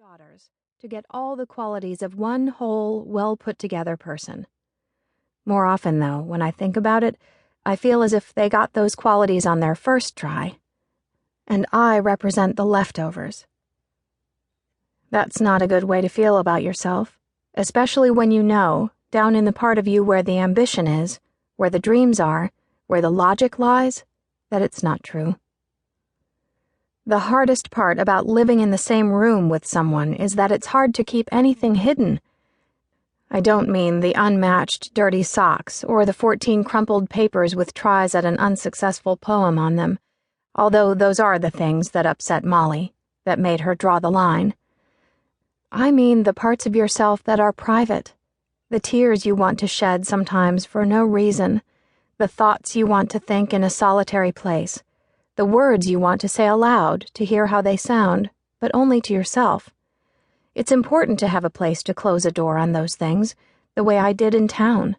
daughters to get all the qualities of one whole, well-put-together person. More often, though, when I think about it, I feel as if they got those qualities on their first try, and I represent the leftovers. That's not a good way to feel about yourself, especially when you know, down in the part of you where the ambition is, where the dreams are, where the logic lies, that it's not true. The hardest part about living in the same room with someone is that it's hard to keep anything hidden. I don't mean the unmatched dirty socks or the 14 crumpled papers with tries at an unsuccessful poem on them, although those are the things that upset Molly, that made her draw the line. I mean the parts of yourself that are private, the tears you want to shed sometimes for no reason, the thoughts you want to think in a solitary place, the words you want to say aloud to hear how they sound, but only to yourself. It's important to have a place to close a door on those things, the way I did in town.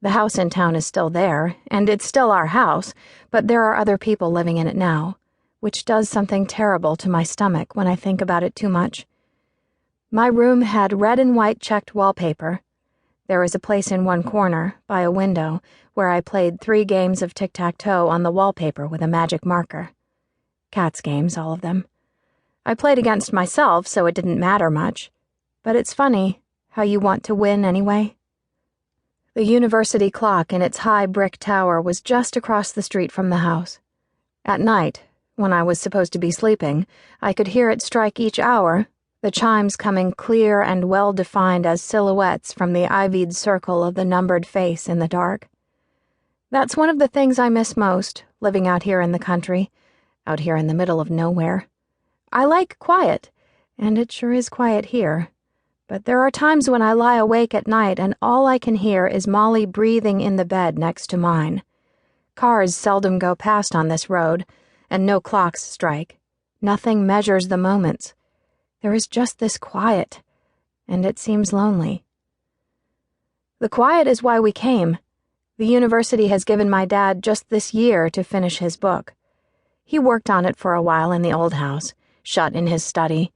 The house in town is still there, and it's still our house, but there are other people living in it now, which does something terrible to my stomach when I think about it too much. My room had red and white checked wallpaper. There is a place in one corner, by a window, where I played 3 games of tic-tac-toe on the wallpaper with a magic marker. Cats' games, all of them. I played against myself, so it didn't matter much. But it's funny how you want to win anyway. The university clock in its high brick tower was just across the street from the house. At night, when I was supposed to be sleeping, I could hear it strike each hour, the chimes coming clear and well-defined as silhouettes from the ivied circle of the numbered face in the dark. That's one of the things I miss most, living out here in the country, out here in the middle of nowhere. I like quiet, and it sure is quiet here, but there are times when I lie awake at night and all I can hear is Molly breathing in the bed next to mine. Cars seldom go past on this road, and no clocks strike. Nothing measures the moments. There is just this quiet, and it seems lonely. The quiet is why we came. The university has given my dad just this year to finish his book. He worked on it for a while in the old house, shut in his study.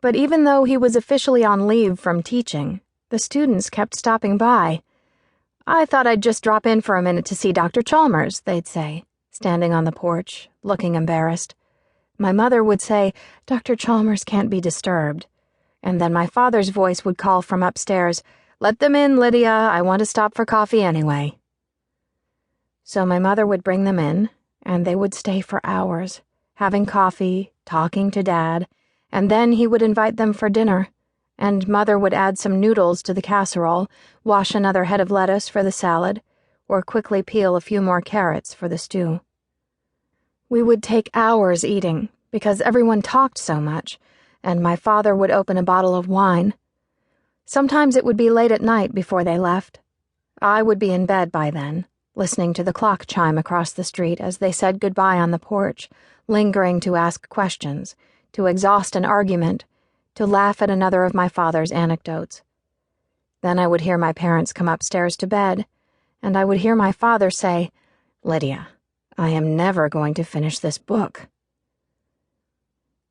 But even though he was officially on leave from teaching, the students kept stopping by. "I thought I'd just drop in for a minute to see Dr. Chalmers," they'd say, standing on the porch, looking embarrassed. My mother would say, "Dr. Chalmers can't be disturbed." And then my father's voice would call from upstairs, "Let them in, Lydia, I want to stop for coffee anyway." So my mother would bring them in, and they would stay for hours, having coffee, talking to Dad, and then he would invite them for dinner, and Mother would add some noodles to the casserole, wash another head of lettuce for the salad, or quickly peel a few more carrots for the stew. We would take hours eating, because everyone talked so much, and my father would open a bottle of wine. Sometimes it would be late at night before they left. I would be in bed by then, listening to the clock chime across the street as they said goodbye on the porch, lingering to ask questions, to exhaust an argument, to laugh at another of my father's anecdotes. Then I would hear my parents come upstairs to bed, and I would hear my father say, "Lydia, I am never going to finish this book."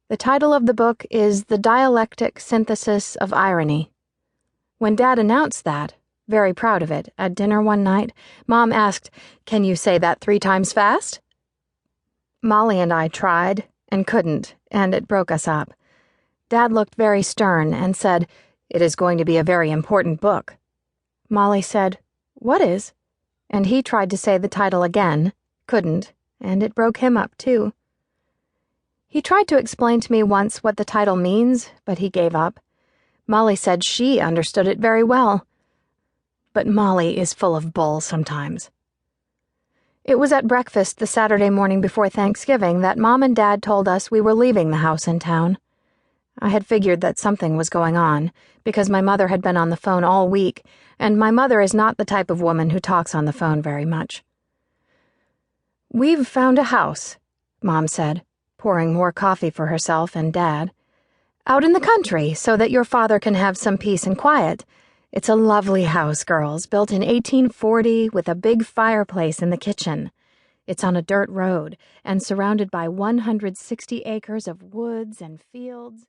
The title of the book is The Dialectic Synthesis of Irony. When Dad announced that, very proud of it, at dinner one night, Mom asked, "Can you say that 3 times fast?" Molly and I tried and couldn't, and it broke us up. Dad looked very stern and said, "It is going to be a very important book." Molly said, "What is?" And he tried to say the title again, couldn't, and it broke him up too. He tried to explain to me once what the title means, but he gave up. Molly said she understood it very well. But Molly is full of bull sometimes. It was at breakfast the Saturday morning before Thanksgiving that Mom and Dad told us we were leaving the house in town. I had figured that something was going on, because my mother had been on the phone all week, and my mother is not the type of woman who talks on the phone very much. "We've found a house," Mom said, pouring more coffee for herself and Dad. "Out in the country, so that your father can have some peace and quiet. It's a lovely house, girls, built in 1840 with a big fireplace in the kitchen. It's on a dirt road and surrounded by 160 acres of woods and fields."